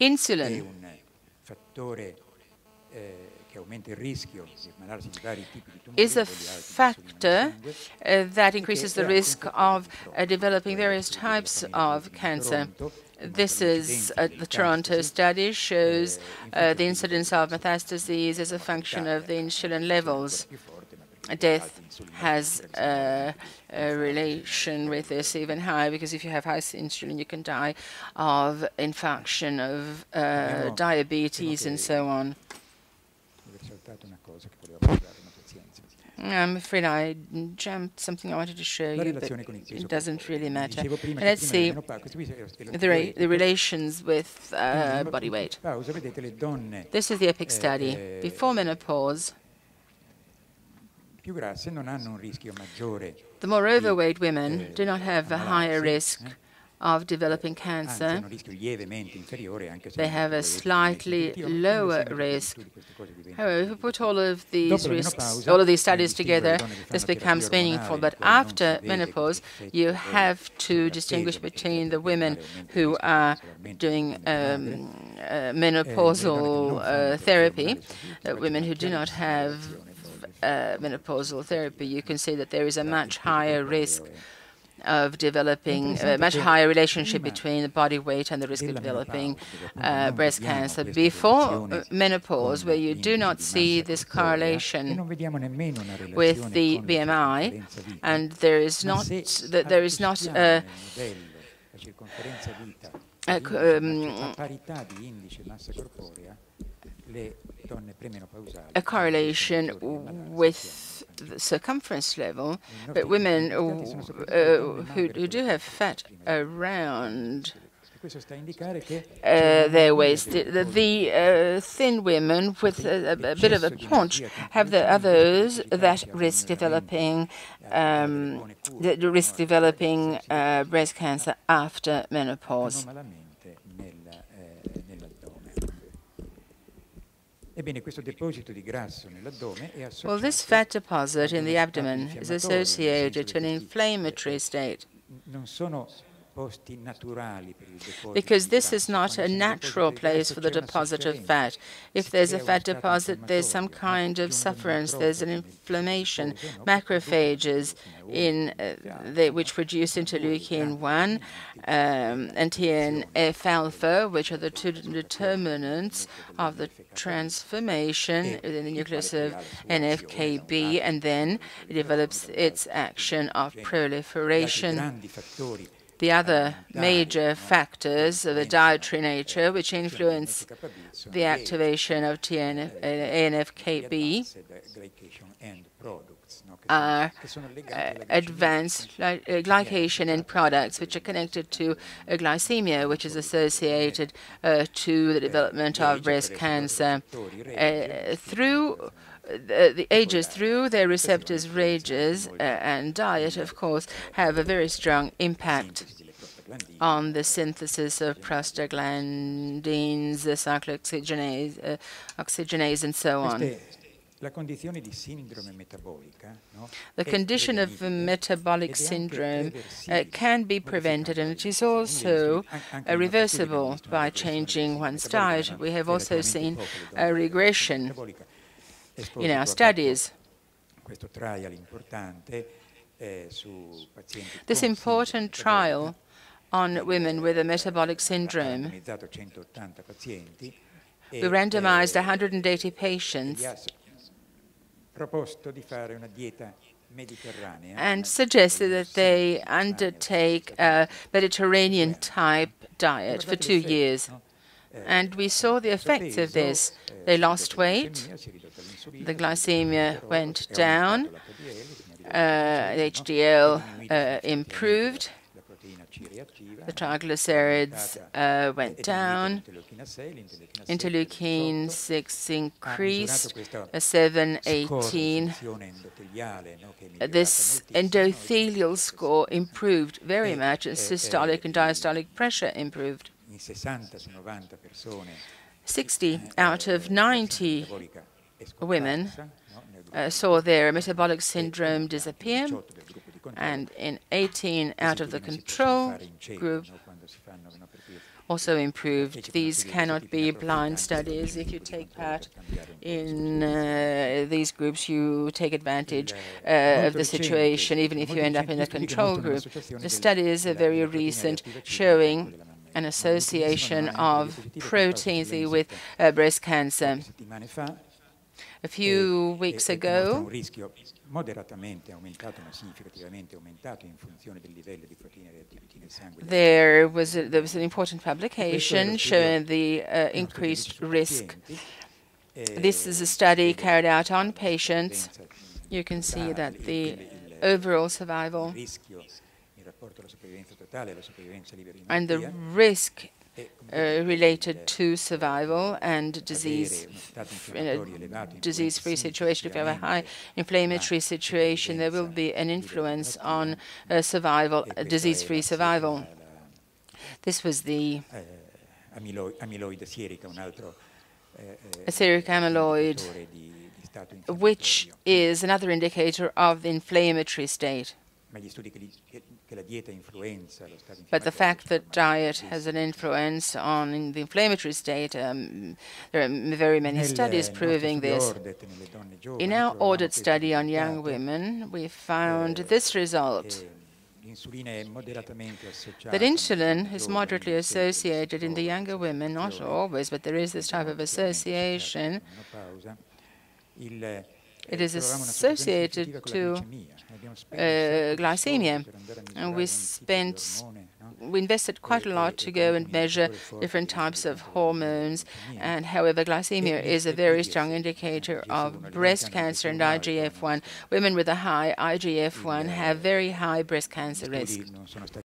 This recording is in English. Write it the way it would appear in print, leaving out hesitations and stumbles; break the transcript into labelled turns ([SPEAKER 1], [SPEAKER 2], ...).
[SPEAKER 1] Insulin is a factor that increases the risk of developing various types of cancer. This is the Toronto study shows the incidence of metastases as a function of the insulin levels. Death has a relation with this even higher, because if you have high insulin, you can die of infarction, of diabetes, and so on. I'm afraid I jumped something I wanted to show you, but it doesn't really matter. Let's see the relations with body weight. This is the EPIC study. Before menopause, the more overweight women do not have a higher risk of developing cancer. They have a slightly lower risk. However, if you put all of these risks, all of these studies together, this becomes meaningful. But after menopause, you have to distinguish between the women who are doing menopausal therapy, women who do not have menopausal therapy. You can see that there is a much higher risk of developing a much higher relationship between the body weight and the risk of developing breast cancer. Before menopause, where you do not see this correlation with the BMI, and there is not a correlation with the circumference level, but women who do have fat around their waist, the thin women with a bit of a paunch have the others that risk developing breast cancer after menopause. Well, this fat deposit in the abdomen is associated to an inflammatory state, because this is not a natural place for the deposit of fat. If there's a fat deposit, there's some kind of sufferance, there's an inflammation. Macrophages which produce interleukin-1 and TNF-alpha, which are the two determinants of the transformation within the nucleus of NFKB, and then it develops its action of proliferation. The other major factors of a dietary nature which influence the activation of NFKB are advanced glycation end products, which are connected to glycemia, which is associated to the development of breast cancer. Through the ages, through their receptors, rages, and diet, of course, have a very strong impact on the synthesis of prostaglandins, cyclooxygenase, and so on. The condition of metabolic syndrome can be prevented, and it is also reversible by changing one's diet. We have also seen a regression in our studies. This important trial on women with a metabolic syndrome, we randomized 180 patients and suggested that they undertake a Mediterranean-type diet for 2 years. And we saw the effects of this. They lost weight, the glycemia went down, HDL improved, the triglycerides went down, interleukin-6 increased, 7-18. This endothelial score improved very much, and systolic and diastolic pressure improved. 60 out of 90 women saw their metabolic syndrome disappear, and in 18 out of the control group, also improved. These cannot be blind studies. If you take part in these groups, you take advantage of the situation, even if you end up in a control group. The studies are very recent, showing an association of proteins with breast cancer. A few weeks ago, there was an important publication showing the increased risk. This is a study carried out on patients. You can see that the overall survival and the risk related to survival and disease in a disease-free situation. If you have a high inflammatory situation, there will be an influence on survival, disease-free survival. This was the seric amyloid, which is another indicator of the inflammatory state. But the fact that diet has an influence on the inflammatory state, there are very many studies proving this. In our audit study on young women, we found this result, that insulin is moderately associated in the younger women, not always, but there is this type of association. It is associated to glycemia, and we invested quite a lot to go and measure different types of hormones, and however glycemia is a very strong indicator of breast cancer and IGF-1. Women with a high IGF-1 have very high breast cancer risk.